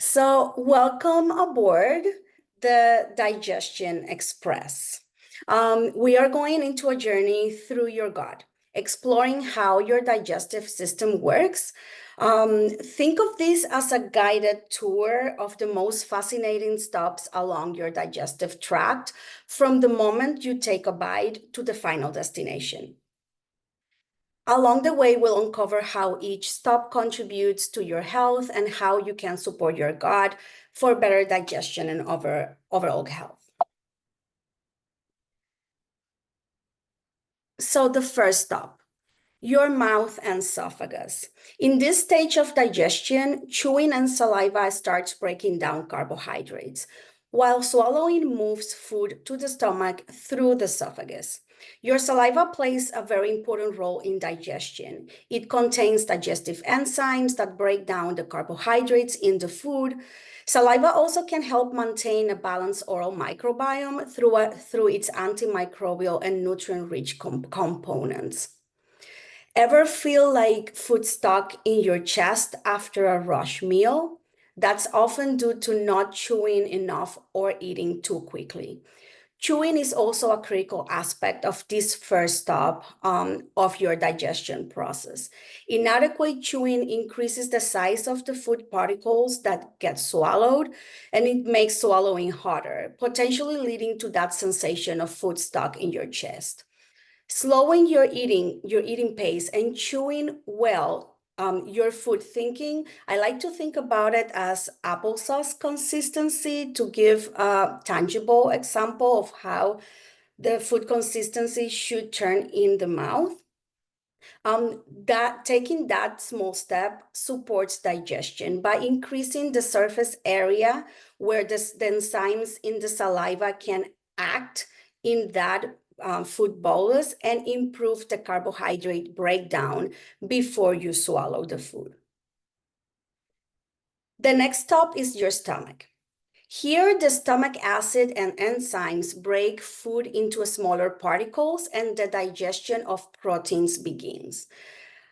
So, welcome aboard the Digestion Express. We are going into a journey through your gut, exploring how your digestive system works. Think of this as a guided tour of the most fascinating stops along your digestive tract from the moment you take a bite to the final destination. Along the way, we'll uncover how each stop contributes to your health and how you can support your gut for better digestion and overall health. So the first stop, your mouth and esophagus. In this stage of digestion, chewing and saliva starts breaking down carbohydrates, while swallowing moves food to the stomach through the esophagus. Your saliva plays a very important role in digestion. It contains digestive enzymes that break down the carbohydrates in the food. Saliva also can help maintain a balanced oral microbiome through its antimicrobial and nutrient-rich components. Ever feel like food stuck in your chest after a rush meal? That's often due to not chewing enough or eating too quickly. Chewing is also a critical aspect of this first stop of your digestion process. Inadequate chewing increases the size of the food particles that get swallowed, and it makes swallowing harder, potentially leading to that sensation of food stuck in your chest. Slowing your eating pace and chewing well your food thinking. I like to think about it as applesauce consistency to give a tangible example of how the food consistency should turn in the mouth. Taking that small step supports digestion by increasing the surface area where the enzymes in the saliva can act in that food bolus and improve the carbohydrate breakdown before you swallow the food. The next stop is your stomach. Here, the stomach acid and enzymes break food into smaller particles and the digestion of proteins begins.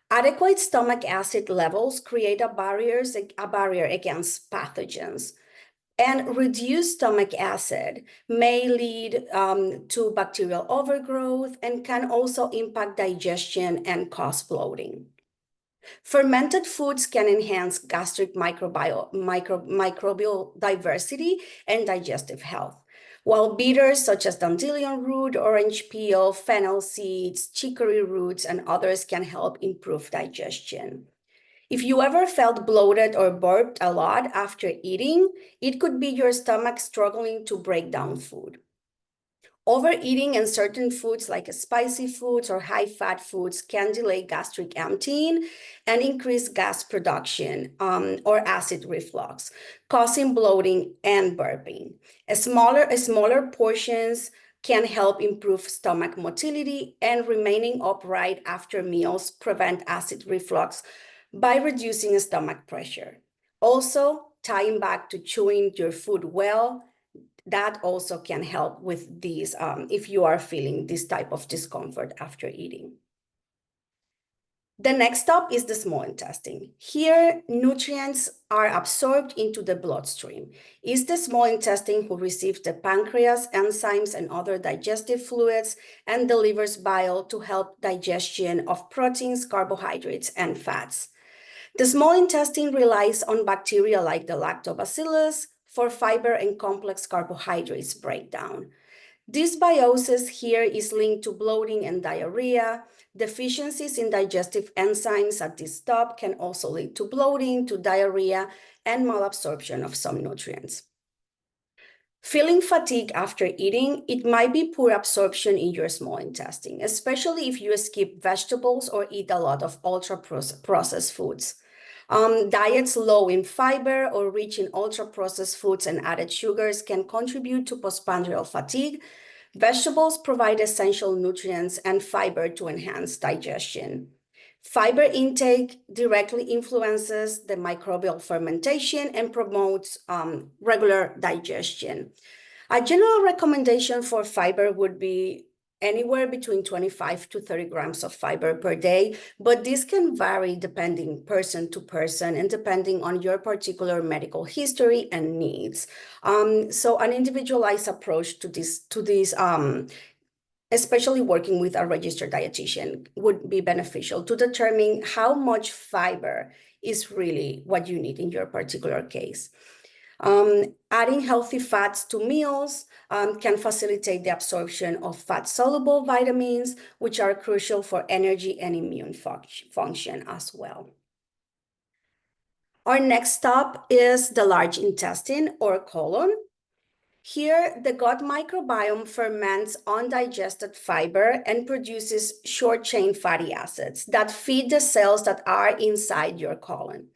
Adequate stomach acid levels create a barrier against pathogens. And reduced stomach acid may lead to bacterial overgrowth and can also impact digestion and cause bloating. Fermented foods can enhance gastric microbial diversity and digestive health, while bitters such as dandelion root, orange peel, fennel seeds, chicory roots, and others can help improve digestion. If you ever felt bloated or burped a lot after eating, it could be your stomach struggling to break down food. Overeating in certain foods like spicy foods or high-fat foods can delay gastric emptying and increase gas production or acid reflux, causing bloating and burping. Smaller portions can help improve stomach motility, and remaining upright after meals prevent acid reflux by reducing stomach pressure. Also, tying back to chewing your food well, that also can help with these if you are feeling this type of discomfort after eating. The next stop is the small intestine. Here, nutrients are absorbed into the bloodstream. It's the small intestine who receives the pancreas, enzymes, and other digestive fluids and delivers bile to help digestion of proteins, carbohydrates, and fats. The small intestine relies on bacteria like the lactobacillus for fiber and complex carbohydrates breakdown. Dysbiosis here is linked to bloating and diarrhea. Deficiencies in digestive enzymes at this stop can also lead to bloating, to diarrhea, and malabsorption of some nutrients. Feeling fatigue after eating, it might be poor absorption in your small intestine, especially if you skip vegetables or eat a lot of ultra-processed foods. Diets low in fiber or rich in ultra-processed foods and added sugars can contribute to postprandial fatigue. Vegetables provide essential nutrients and fiber to enhance digestion. Fiber intake directly influences the microbial fermentation and promotes regular digestion. A general recommendation for fiber would be anywhere between 25 to 30 grams of fiber per day, but this can vary depending person to person and depending on your particular medical history and needs. So an individualized approach to this, especially working with a registered dietitian, would be beneficial to determine how much fiber is really what you need in your particular case. Adding healthy fats to meals can facilitate the absorption of fat-soluble vitamins, which are crucial for energy and immune function as well. Our next stop is the large intestine or colon. Here, the gut microbiome ferments undigested fiber and produces short-chain fatty acids that feed the cells that are inside your colon.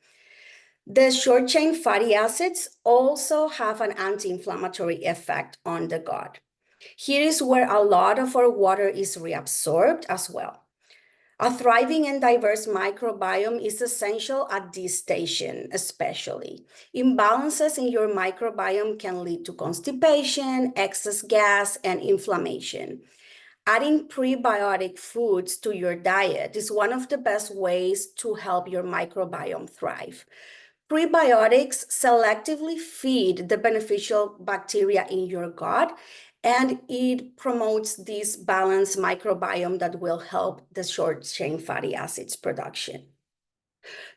The short-chain fatty acids also have an anti-inflammatory effect on the gut. Here is where a lot of our water is reabsorbed as well. A thriving and diverse microbiome is essential at this station, especially. Imbalances in your microbiome can lead to constipation, excess gas, and inflammation. Adding prebiotic foods to your diet is one of the best ways to help your microbiome thrive. Prebiotics selectively feed the beneficial bacteria in your gut, and it promotes this balanced microbiome that will help the short-chain fatty acids production.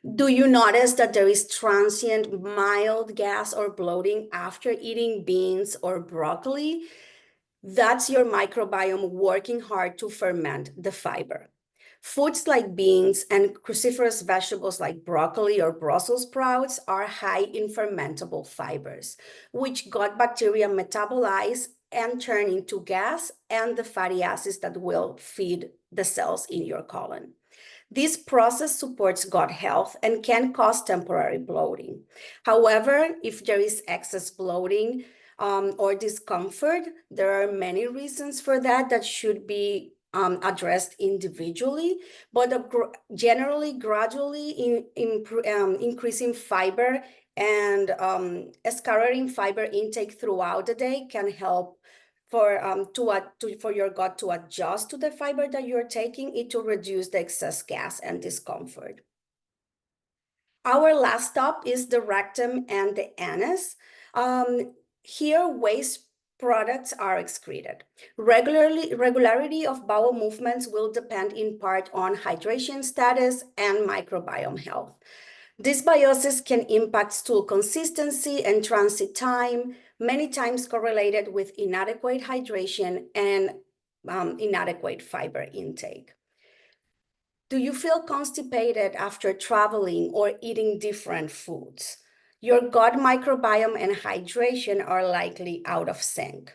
Do you notice that there is transient mild gas or bloating after eating beans or broccoli? That's your microbiome working hard to ferment the fiber. Foods like beans and cruciferous vegetables like broccoli or Brussels sprouts are high in fermentable fibers, which gut bacteria metabolize and turn into gas and the fatty acids that will feed the cells in your colon. This process supports gut health and can cause temporary bloating. However, if there is excess bloating or discomfort, there are many reasons for that should be addressed individually, but generally, gradually increasing fiber and escalating fiber intake throughout the day can help for your gut to adjust to the fiber that you're taking, it to reduce the excess gas and discomfort. Our last stop is the rectum and the anus. Here, waste products are excreted. Regularity of bowel movements will depend in part on hydration status and microbiome health. Dysbiosis can impact stool consistency and transit time, many times correlated with inadequate hydration and inadequate fiber intake. Do you feel constipated after traveling or eating different foods? Your gut microbiome and hydration are likely out of sync.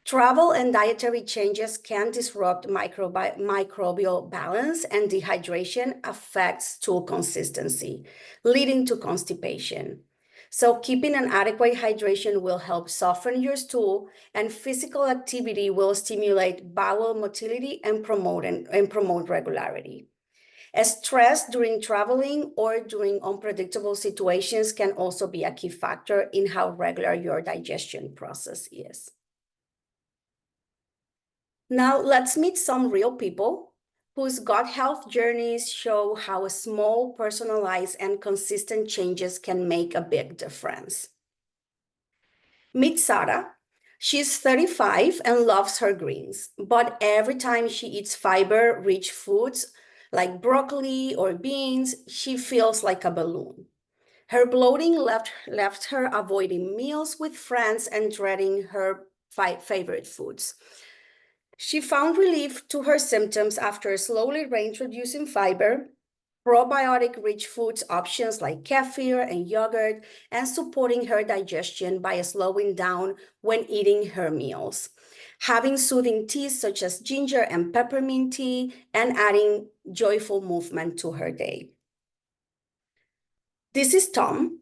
Travel and dietary changes can disrupt microbial balance, and dehydration affects stool consistency, leading to constipation. So keeping an adequate hydration will help soften your stool, and physical activity will stimulate bowel motility and promote regularity. Stress during traveling or during unpredictable situations can also be a key factor in how regular your digestion process is. Now, let's meet some real people whose gut health journeys show how small, personalized, and consistent changes can make a big difference. Meet Sarah. She's 35 and loves her greens, but every time she eats fiber-rich foods like broccoli or beans, she feels like a balloon. Her bloating left her avoiding meals with friends and dreading her favorite foods. She found relief to her symptoms after slowly reintroducing fiber, probiotic-rich foods options like kefir and yogurt, and supporting her digestion by slowing down when eating her meals. Having soothing teas such as ginger and peppermint tea, and adding joyful movement to her day. This is Tom.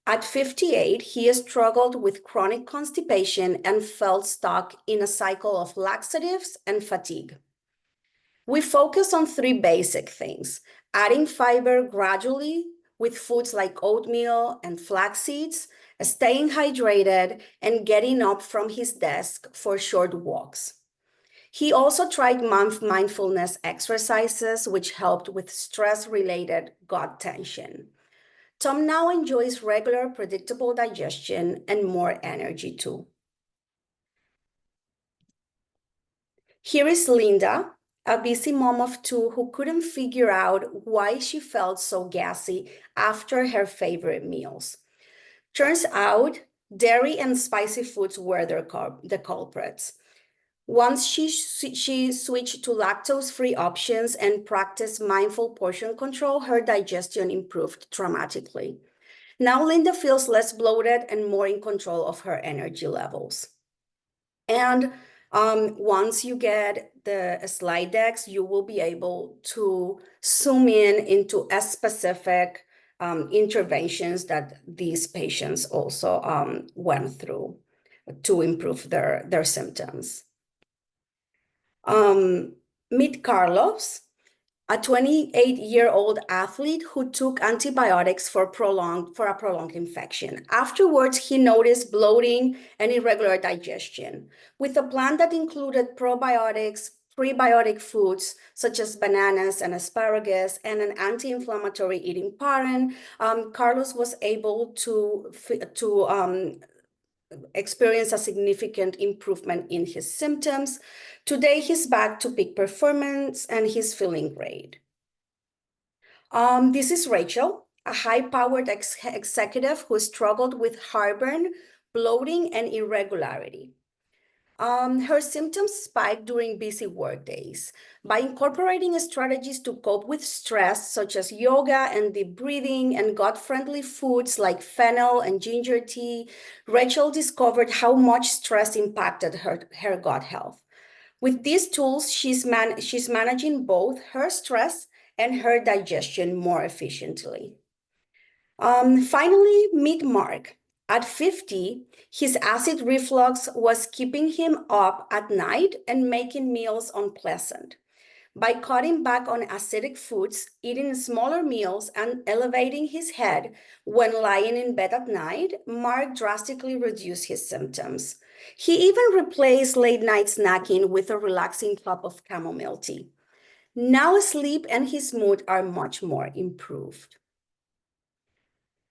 At 58, he struggled with chronic constipation and felt stuck in a cycle of laxatives and fatigue. We focus on three basic things: adding fiber gradually with foods like oatmeal and flax seeds, staying hydrated, and getting up from his desk for short walks. He also tried mindfulness exercises, which helped with stress-related gut tension. Tom now enjoys regular, predictable digestion and more energy too. Here is Linda, a busy mom of two who couldn't figure out why she felt so gassy after her favorite meals. Turns out, dairy and spicy foods were the culprits. Once she switched to lactose-free options and practiced mindful portion control, her digestion improved dramatically. Now Linda feels less bloated and more in control of her energy levels. And once you get the slide decks, you will be able to zoom in into a specific interventions that these patients also went through to improve their symptoms. Meet Carlos, a 28-year-old athlete who took antibiotics for a prolonged infection. Afterwards, he noticed bloating and irregular digestion. With a plan that included probiotics, prebiotic foods such as bananas and asparagus, and an anti-inflammatory eating pattern, Carlos was able to experience a significant improvement in his symptoms. Today, he's back to peak performance and he's feeling great. This is Rachel, a high-powered executive who struggled with heartburn, bloating, and irregularity. Her symptoms spiked during busy work days. By incorporating strategies to cope with stress, such as yoga and deep breathing and gut-friendly foods like fennel and ginger tea, Rachel discovered how much stress impacted her gut health. With these tools, she's managing both her stress and her digestion more efficiently. Finally, meet Mark. At 50, his acid reflux was keeping him up at night and making meals unpleasant. By cutting back on acidic foods, eating smaller meals, and elevating his head when lying in bed at night, Mark drastically reduced his symptoms. He even replaced late-night snacking with a relaxing cup of chamomile tea. Now sleep and his mood are much more improved.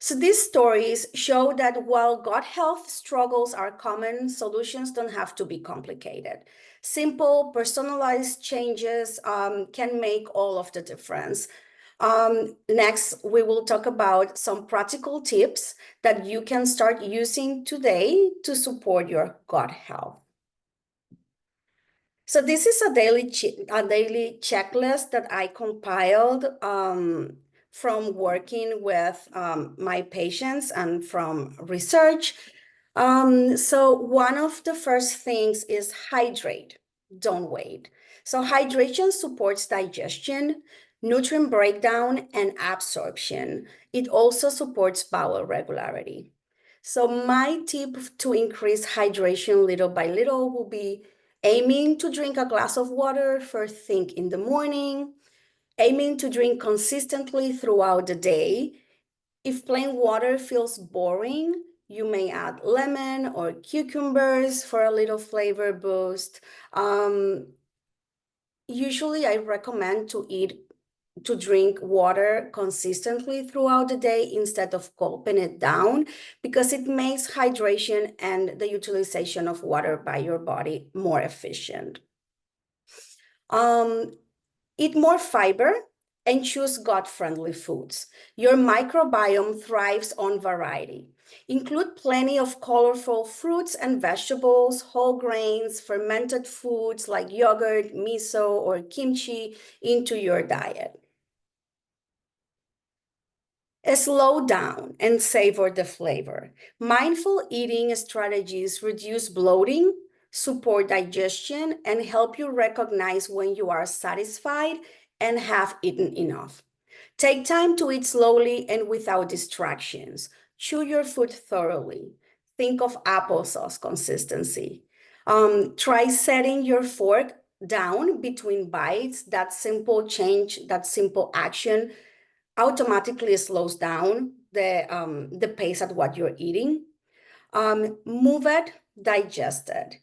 So these stories show that while gut health struggles are common, solutions don't have to be complicated. Simple, personalized changes can make all of the difference. Next, we will talk about some practical tips that you can start using today to support your gut health. So this is a daily checklist that I compiled from working with my patients and from research. So one of the first things is hydrate, don't wait. So hydration supports digestion, nutrient breakdown, and absorption. It also supports bowel regularity. So my tip to increase hydration little by little will be aiming to drink a glass of water first thing in the morning, aiming to drink consistently throughout the day. If plain water feels boring, you may add lemon or cucumbers for a little flavor boost. Usually I recommend to drink water consistently throughout the day instead of gulping it down, because it makes hydration and the utilization of water by your body more efficient. Eat more fiber and choose gut-friendly foods. Your microbiome thrives on variety. Include plenty of colorful fruits and vegetables, whole grains, fermented foods like yogurt, miso, or kimchi into your diet. Slow down and savor the flavor. Mindful eating strategies reduce bloating, support digestion, and help you recognize when you are satisfied and have eaten enough. Take time to eat slowly and without distractions. Chew your food thoroughly. Think of applesauce consistency. Try setting your fork down between bites. That simple change, that simple action automatically slows down the pace at what you're eating. Move it, digest it.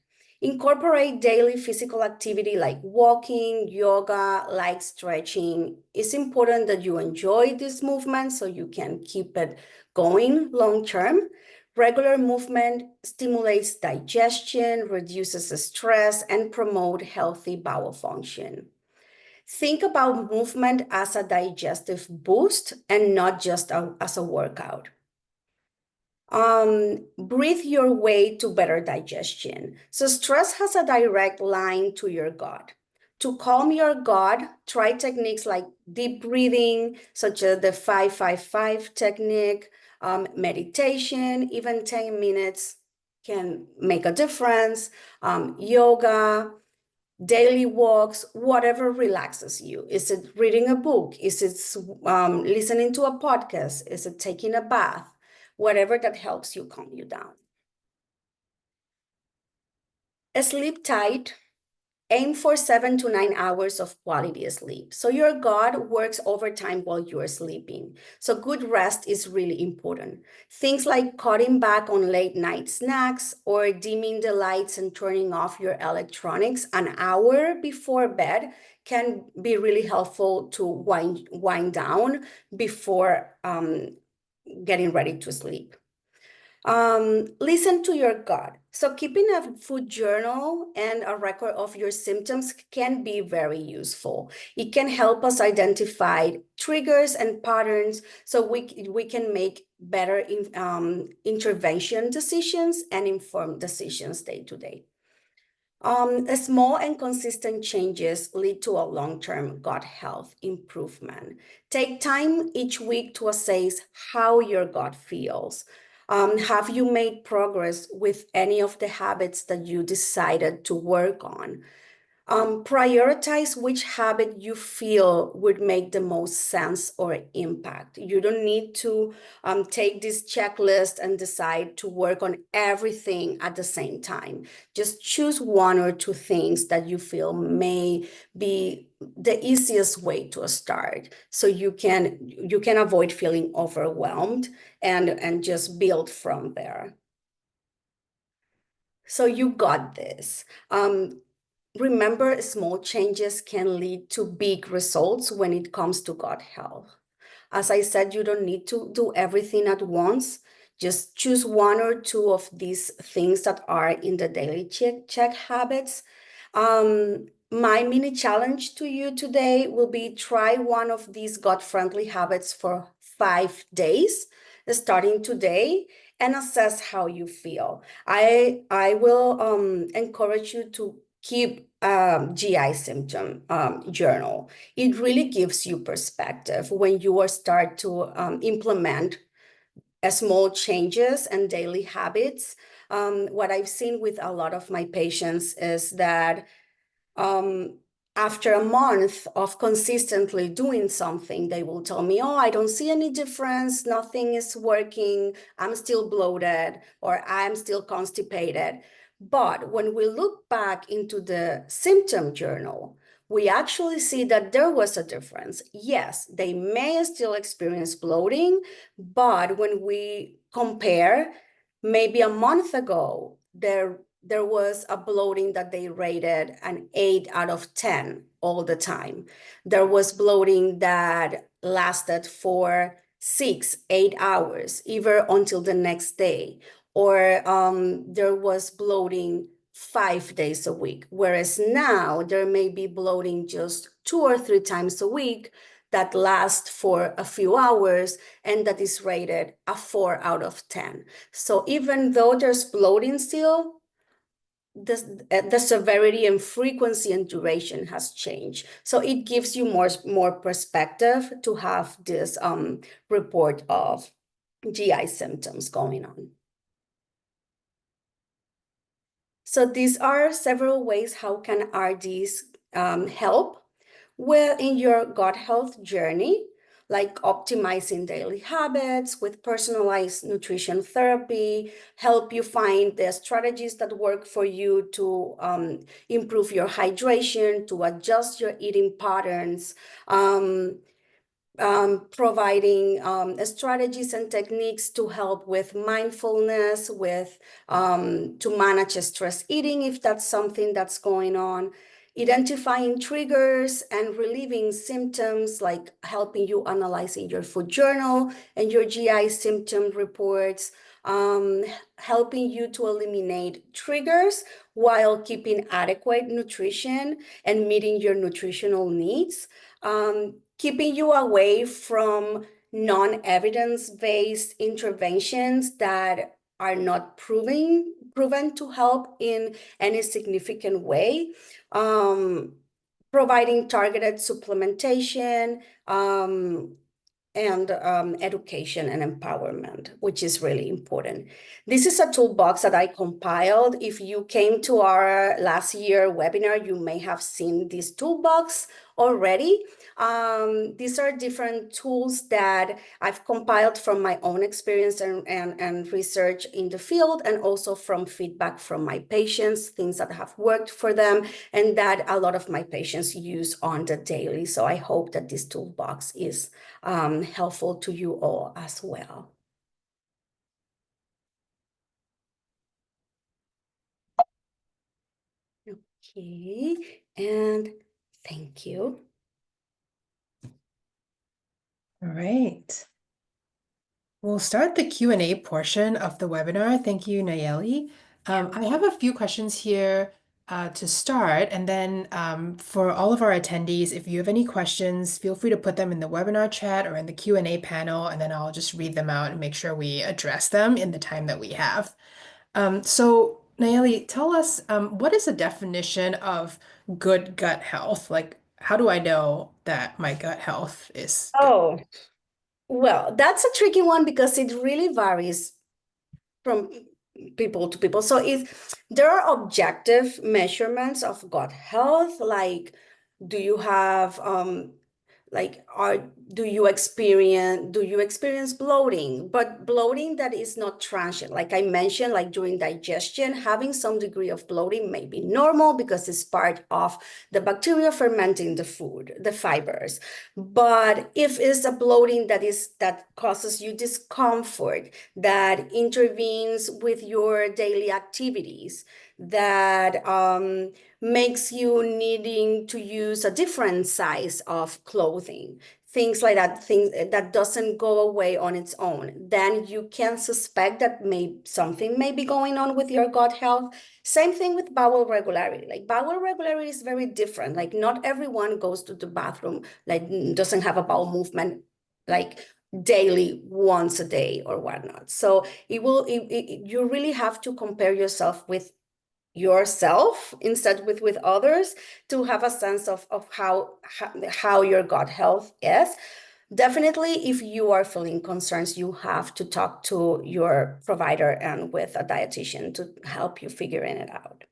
Incorporate daily physical activity like walking, yoga, light stretching. It's important that you enjoy this movement so you can keep it going long term. Regular movement stimulates digestion, reduces stress, and promote healthy bowel function. Think about movement as a digestive boost and not just as a workout. Breathe your way to better digestion. So stress has a direct line to your gut. To calm your gut, try techniques like deep breathing, such as the 5-5-5 technique, meditation, even 10 minutes can make a difference, yoga, daily walks, whatever relaxes you. Is it reading a book? Is it listening to a podcast? Is it taking a bath? Whatever that helps you calm you down. Sleep tight. Aim for 7 to 9 hours of quality sleep. So your gut works overtime while you're sleeping. So good rest is really important. Things like cutting back on late night snacks or dimming the lights and turning off your electronics an hour before bed can be really helpful to wind down before getting ready to sleep. Listen to your gut. So keeping a food journal and a record of your symptoms can be very useful. It can help us identify triggers and patterns so we can make better intervention decisions and informed decisions day to day. Small and consistent changes lead to a long-term gut health improvement. Take time each week to assess how your gut feels. Have you made progress with any of the habits that you decided to work on? Prioritize which habit you feel would make the most sense or impact. You don't need to take this checklist and decide to work on everything at the same time. Just choose one or two things that you feel may be the easiest way to start, so you can avoid feeling overwhelmed and just build from there. So you got this. Remember, small changes can lead to big results when it comes to gut health. As I said, you don't need to do everything at once. Just choose one or two of these things that are in the daily check habits. My mini challenge to you today will be try one of these gut-friendly habits for 5 days, starting today, and assess how you feel. I will encourage you to keep GI symptom journal. It really gives you perspective when you start to implement small changes and daily habits. What I've seen with a lot of my patients is that after a month of consistently doing something, they will tell me, oh, I don't see any difference. Nothing is working. I'm still bloated or I'm still constipated. But when we look back into the symptom journal, we actually see that there was a difference. Yes, they may still experience bloating, but when we compare, maybe a month ago, there was a bloating that they rated an 8 out of 10 all the time. There was bloating that lasted for 6-8 hours, even until the next day. Or there was bloating 5 days a week, whereas now there may be bloating just 2 or 3 times a week that lasts for a few hours and that is rated a 4 out of 10. So even though there's bloating still, the severity and frequency and duration has changed. So it gives you more perspective to have this report of GI symptoms going on. So these are several ways how can RDs help in your gut health journey, like optimizing daily habits with personalized nutrition therapy, help you find the strategies that work for you to improve your hydration, to adjust your eating patterns, providing strategies and techniques to help with mindfulness, with to manage stress eating if that's something that's going on, identifying triggers and relieving symptoms, like helping you analyzing your food journal and your GI symptom reports, helping you to eliminate triggers while keeping adequate nutrition and meeting your nutritional needs, keeping you away from non-evidence-based interventions that are not proven to help in any significant way, providing targeted supplementation, and education and empowerment, which is really important. This is a toolbox that I compiled. If you came to our last year webinar, you may have seen this toolbox already. These are different tools that I've compiled from my own experience and research in the field, and also from feedback from my patients, things that have worked for them and that a lot of my patients use on the daily. So I hope that this toolbox is helpful to you all as well. Okay, and thank you. All right. We'll start the Q&A portion of the webinar. Thank you, Nahyeli. I have a few questions here to start, and then for all of our attendees, if you have any questions, feel free to put them in the webinar chat or in the Q&A panel, and then I'll just read them out and make sure we address them in the time that we have. So Nahyeli, tell us, what is the definition of good gut health? Like, how do I know that my gut health is good? Oh, well, that's a tricky one because it really varies from people to people. So if there are objective measurements of gut health, like do you have like do you experience bloating, but bloating that is not transient, like I mentioned, like during digestion, having some degree of bloating may be normal because it's part of the bacteria fermenting the food, the fibers. But if it's a bloating that causes you discomfort, that intervenes with your daily activities, that makes you needing to use a different size of clothing, things like that, things that doesn't go away on its own, then you can suspect that something may be going on with your gut health. Same thing with bowel regularity. Like bowel regularity is very different. Like not everyone goes to the bathroom, like doesn't have a bowel movement like daily, once a day or whatnot. So you really have to compare yourself with yourself instead with others to have a sense of how your gut health is. Definitely, if you are feeling concerns, you have to talk to your provider and with a dietitian to help you figuring it out.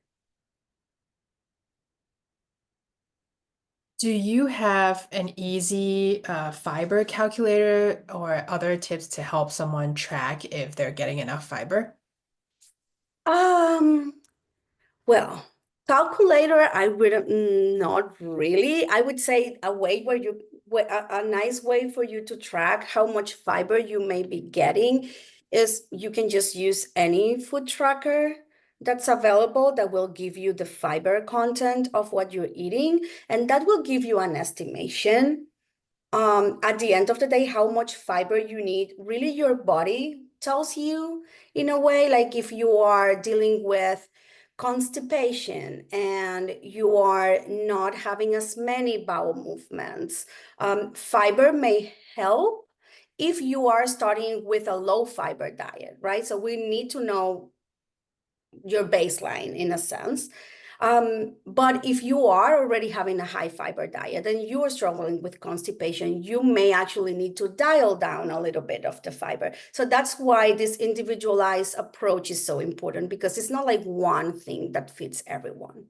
Do you have an easy fiber calculator or other tips to help someone track if they're getting enough fiber? Um, Well, calculator, I would not really. I would say a way where a nice way for you to track how much fiber you may be getting is you can just use any food tracker that's available that will give you the fiber content of what you're eating, and that will give you an estimation at the end of the day, how much fiber you need, really your body tells you in a way, like if you are dealing with constipation and you are not having as many bowel movements, fiber may help if you are starting with a low fiber diet, right? So we need to know your baseline in a sense. But if you are already having a high fiber diet and you are struggling with constipation, you may actually need to dial down a little bit of the fiber. So that's why this individualized approach is so important, because it's not like one thing that fits everyone.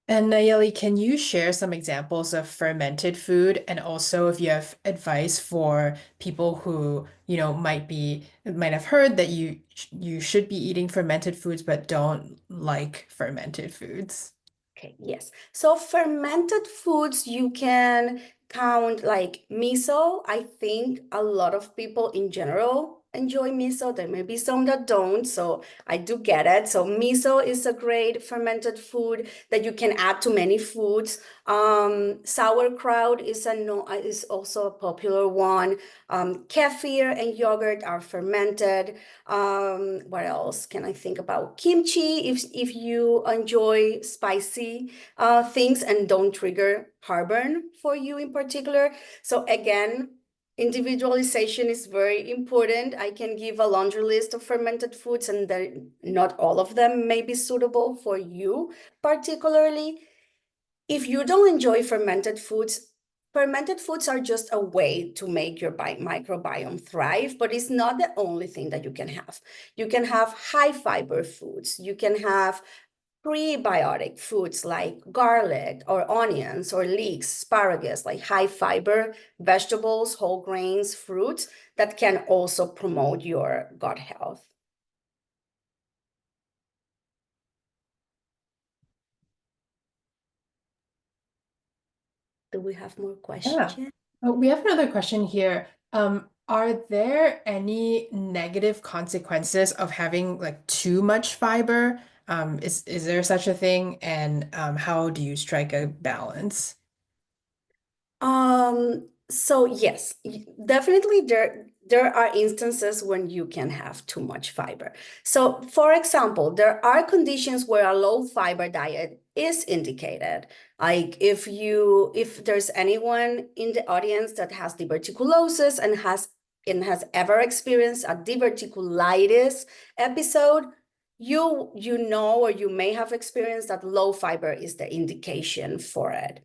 And Nahyeli, can you share some examples of fermented food, and also if you have advice for people who, might have heard that you should be eating fermented foods but don't like fermented foods? Okay, yes. So fermented foods, you can count like miso. I think a lot of people in general enjoy miso. There may be some that don't, so I do get it. So miso is a great fermented food that you can add to many foods. Sauerkraut is also a popular one. Kefir and yogurt are fermented. What else can I think about? Kimchi, if you enjoy spicy things and don't trigger heartburn for you in particular. So again, individualization is very important. I can give a laundry list of fermented foods, and not all of them may be suitable for you particularly. If you don't enjoy fermented foods are just a way to make your microbiome thrive, but it's not the only thing that you can have. You can have high fiber foods. You can have prebiotic foods like garlic or onions or leeks, asparagus, like high fiber vegetables, whole grains, fruits that can also promote your gut health. Do we have more Yeah. questions? Oh, we have another question here. Are there any negative consequences of having like too much fiber? Is there such a thing? And how do you strike a balance? So yes, definitely there are instances when you can have too much fiber. So for example, there are conditions where a low fiber diet is indicated. Like if there's anyone in the audience that has diverticulosis and has ever experienced a diverticulitis episode, you know, or you may have experienced that low fiber is the indication for it.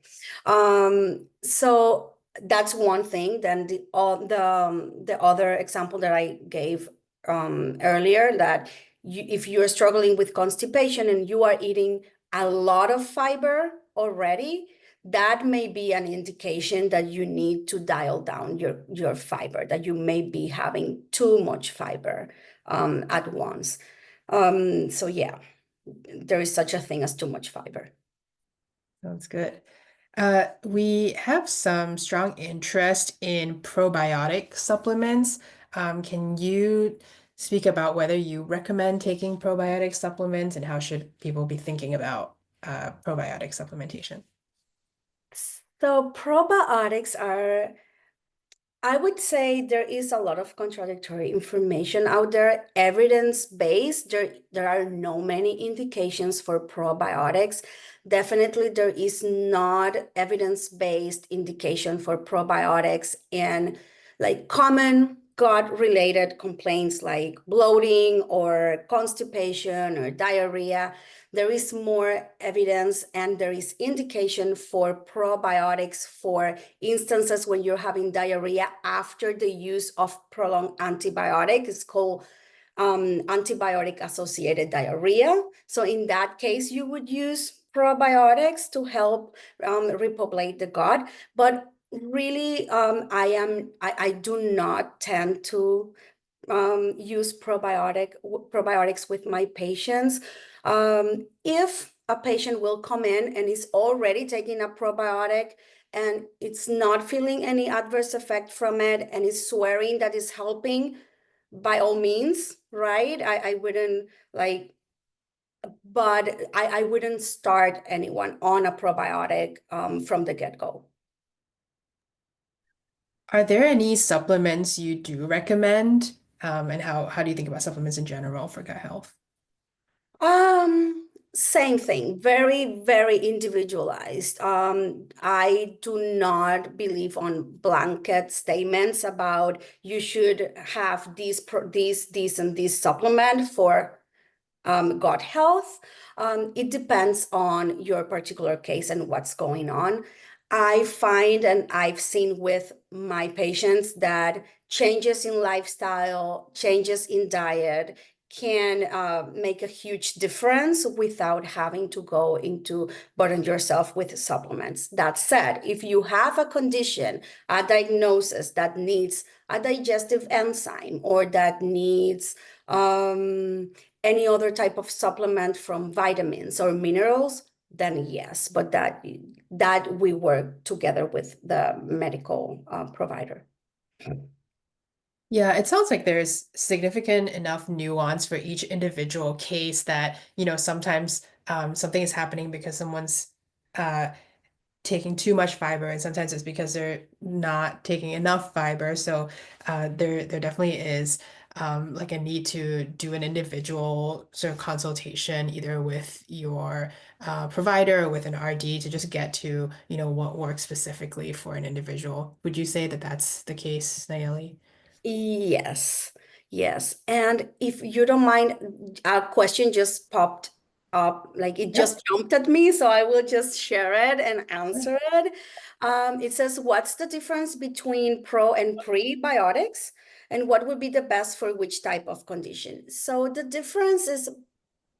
So that's one thing. Then the other example that I gave earlier, that if you're struggling with constipation and you are eating a lot of fiber already, that may be an indication that you need to dial down your fiber, that you may be having too much fiber at once. So yeah, there is such a thing as too much fiber. Sounds good. We have some strong interest in probiotic supplements. Can you speak about whether you recommend taking probiotic supplements and how should people be thinking about probiotic supplementation? So probiotics are, I would say there is a lot of contradictory information out there, evidence-based. There are no many indications for probiotics. Definitely there is not evidence-based indication for probiotics in like common gut-related complaints like bloating or constipation or diarrhea. There is more evidence and there is indication for probiotics for instances when you're having diarrhea after the use of prolonged antibiotic. It's called antibiotic-associated diarrhea. So in that case, you would use probiotics to help repopulate the gut. But really, I do not tend to use probiotics with my patients. If a patient will come in and is already taking a probiotic and it's not feeling any adverse effect from it and is swearing that it's helping, by all means, right? I wouldn't like, but I wouldn't start anyone on a probiotic from the get-go. Are there any supplements you do recommend? And how do you think about supplements in general for gut health? Same thing, very, very individualized. I do not believe on blanket statements about you should have this and this supplement for gut health. It depends on your particular case and what's going on. I find and I've seen with my patients that changes in lifestyle, changes in diet can make a huge difference without having to go into burden yourself with supplements. That said, if you have a condition, a diagnosis that needs a digestive enzyme or that needs any other type of supplement from vitamins or minerals, then yes, but that we work together with the medical provider. Yeah, it sounds like there's significant enough nuance for each individual case that, sometimes something is happening because someone's uh, taking too much fiber, and sometimes it's because they're not taking enough fiber. So there definitely is like a need to do an individual sort of consultation, either with your provider or with an RD to just get to, what works specifically for an individual. Would you say that that's the case, Nayeli? Yes, yes. And if you don't mind, a question just popped up, like it Yep. just jumped at me, so I will just share it and answer it. It says, what's the difference between pro and prebiotics, and what would be the best for which type of condition? So the difference is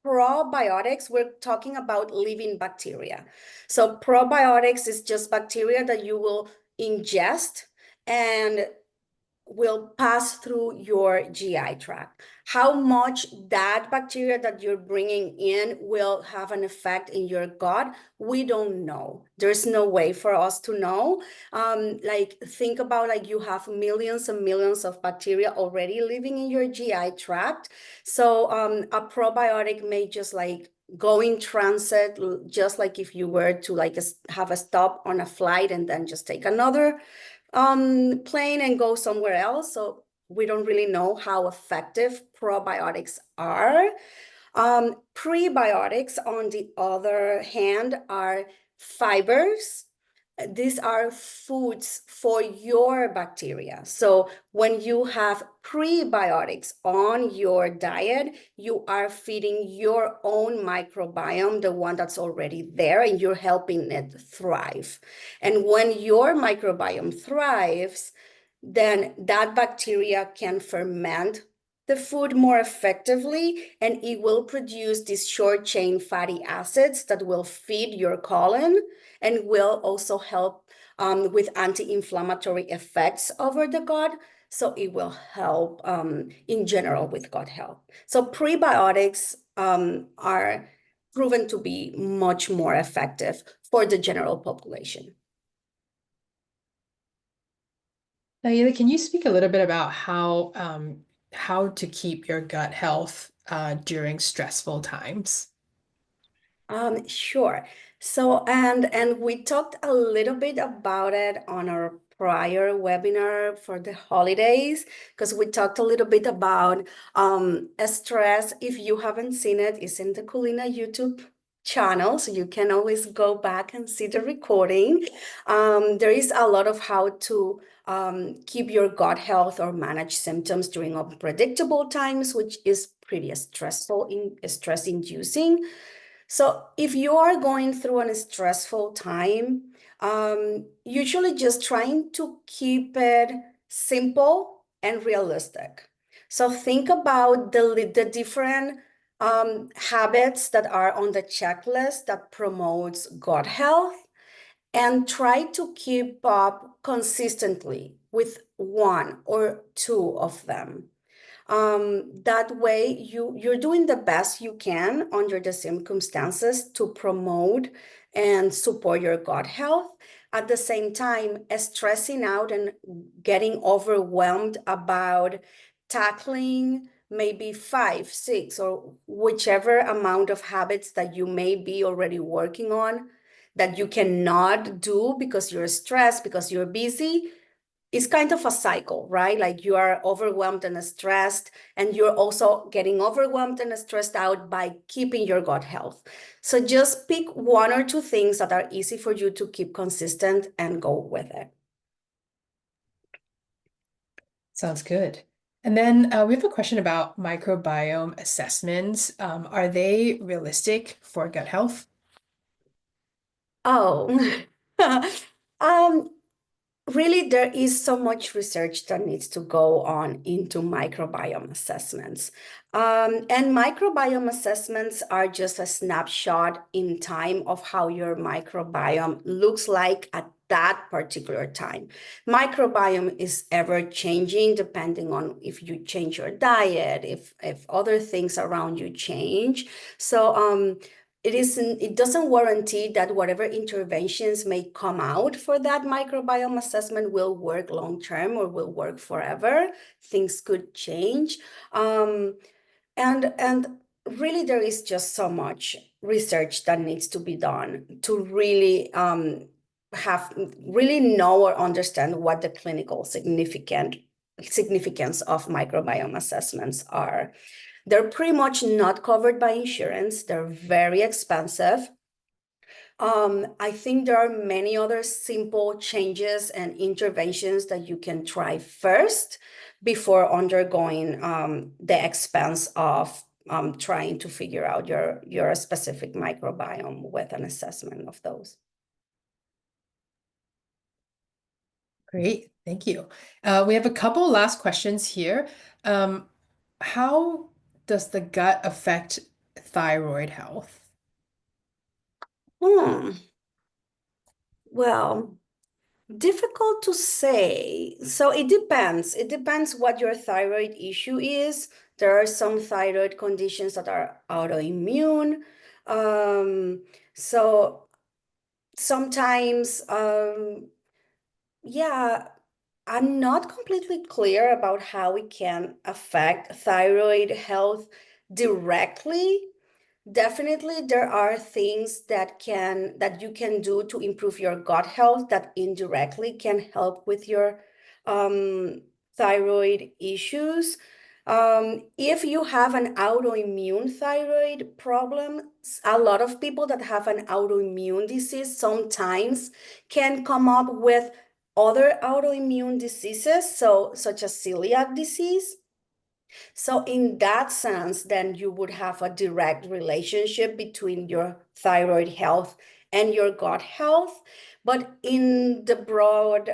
probiotics, we're talking about living bacteria. So probiotics is just bacteria that you will ingest and will pass through your GI tract. How much that bacteria that you're bringing in will have an effect in your gut, we don't know. There's no way for us to know. Like think about like you have millions and millions of bacteria already living in your GI tract. So a probiotic may just like go in transit, just like if you were to like have a stop on a flight and then just take another plane and go somewhere else. So we don't really know how effective probiotics are. Prebiotics, on the other hand, are fibers. These are foods for your bacteria. So when you have prebiotics on your diet, you are feeding your own microbiome, the one that's already there, and you're helping it thrive. And when your microbiome thrives, then that bacteria can ferment the food more effectively, and it will produce these short chain fatty acids that will feed your colon and will also help with anti-inflammatory effects over the gut. So it will help in general with gut health. So prebiotics are proven to be much more effective for the general population. Nayeli, can you speak a little bit about how to keep your gut health during stressful times? Sure. So, and we talked a little bit about it on our prior webinar for the holidays, because we talked a little bit about stress. If you haven't seen it, it's in the Kulina YouTube channel, so you can always go back and see the recording. There is a lot of how to keep your gut health or manage symptoms during unpredictable times, which is pretty stress inducing. So if you are going through a stressful time, usually just trying to keep it simple and realistic. So think about the different habits that are on the checklist that promotes gut health, and try to keep up consistently with one or two of them. That way you're doing the best you can under the circumstances to promote and support your gut health. At the same time, stressing out and getting overwhelmed about tackling maybe 5, 6, or whichever amount of habits that you may be already working on that you cannot do because you're stressed, because you're busy. It's kind of a cycle, right? Like you are overwhelmed and stressed, and you're also getting overwhelmed and stressed out by keeping your gut health. So just pick one or two things that are easy for you to keep consistent and go with it. Sounds good. And then we have a question about microbiome assessments. Are they realistic for gut health? Oh, um, really, there is so much research that needs to go on into microbiome assessments. And microbiome assessments are just a snapshot in time of how your microbiome looks like at that particular time. Microbiome is ever changing depending on if you change your diet, if other things around you change. So it doesn't guarantee that whatever interventions may come out for that microbiome assessment will work long term or will work forever. Things could change. And really there is just so much research that needs to be done to really really know or understand what the clinical significance of microbiome assessments are. They're pretty much not covered by insurance. They're very expensive. I think there are many other simple changes and interventions that you can try first before undergoing the expense of trying to figure out your specific microbiome with an assessment of those. Great, thank you. We have a couple last questions here. How does the gut affect thyroid health? Well, difficult to say. So it depends. It depends what your thyroid issue is. There are some thyroid conditions that are autoimmune. So sometimes, yeah, I'm not completely clear about how it can affect thyroid health directly. Definitely, there are things that you can do to improve your gut health that indirectly can help with your thyroid issues. If you have an autoimmune thyroid problem, a lot of people that have an autoimmune disease sometimes can come up with other autoimmune diseases, such as celiac disease. So in that sense, then you would have a direct relationship between your thyroid health and your gut health. But in the broad,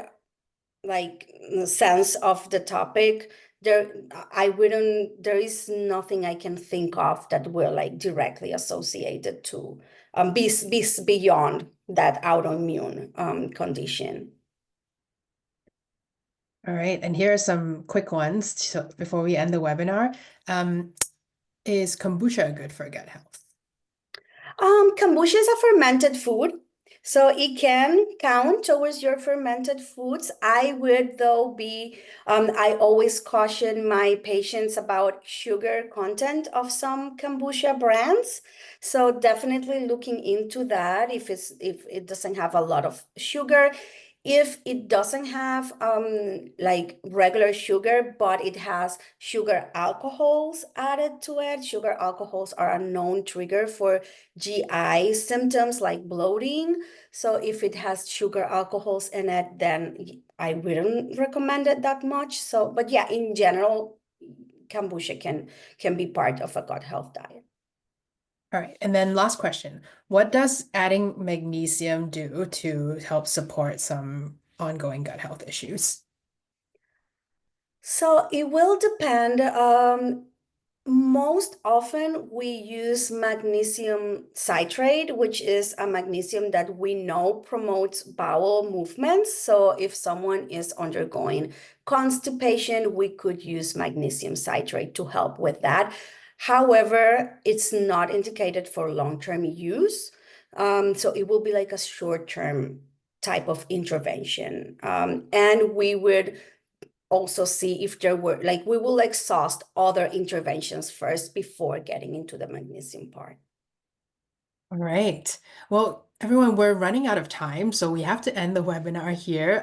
sense of the topic, there is nothing I can think of that will directly associated to be beyond that autoimmune condition. All right, and here are some quick ones before we end the webinar. Is kombucha good for gut health? Kombucha is a fermented food, so it can count towards your fermented foods. I would, though, I always caution my patients about sugar content of some kombucha brands. So definitely looking into that if it doesn't have a lot of sugar. If it doesn't have regular sugar, but it has sugar alcohols added to it, sugar alcohols are a known trigger for GI symptoms like bloating. So if it has sugar alcohols in it, then I wouldn't recommend it that much. So, but yeah, in general, kombucha can be part of a gut health diet. All right, and then last question. What does adding magnesium do to help support some ongoing gut health issues? So it will depend. Most often we use magnesium citrate, which is a magnesium that we know promotes bowel movements. So if someone is undergoing constipation, we could use magnesium citrate to help with that. However, it's not indicated for long-term use. So it will be like a short-term type of intervention. And we would also see if there were, we will exhaust other interventions first before getting into the magnesium part. All right. Well, everyone, we're running out of time, so we have to end the webinar here.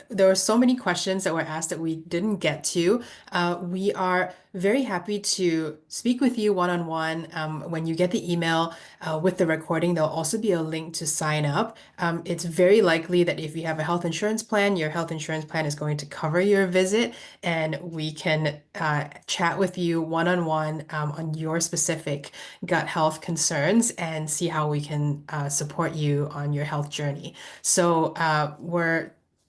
There were so many questions that were asked that we didn't get to. We are very happy to speak with you one-on-one. When you get the email with the recording, there'll also be a link to sign up. It's very likely that if you have a health insurance plan, your health insurance plan is going to cover your visit, and we can chat with you one-on-one on your specific gut health concerns and see how we can support you on your health journey. So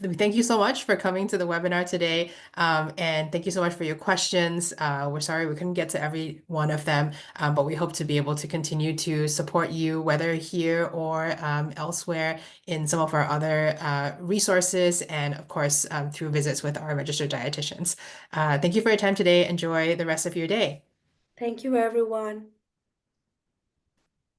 we thank you so much for coming to the webinar today, and thank you so much for your questions. We're sorry we couldn't get to every one of them, but we hope to be able to continue to support you, whether here or elsewhere in some of our other resources, and of course through visits with our registered dietitians. Thank you for your time today. Enjoy the rest of your day. Thank you, everyone.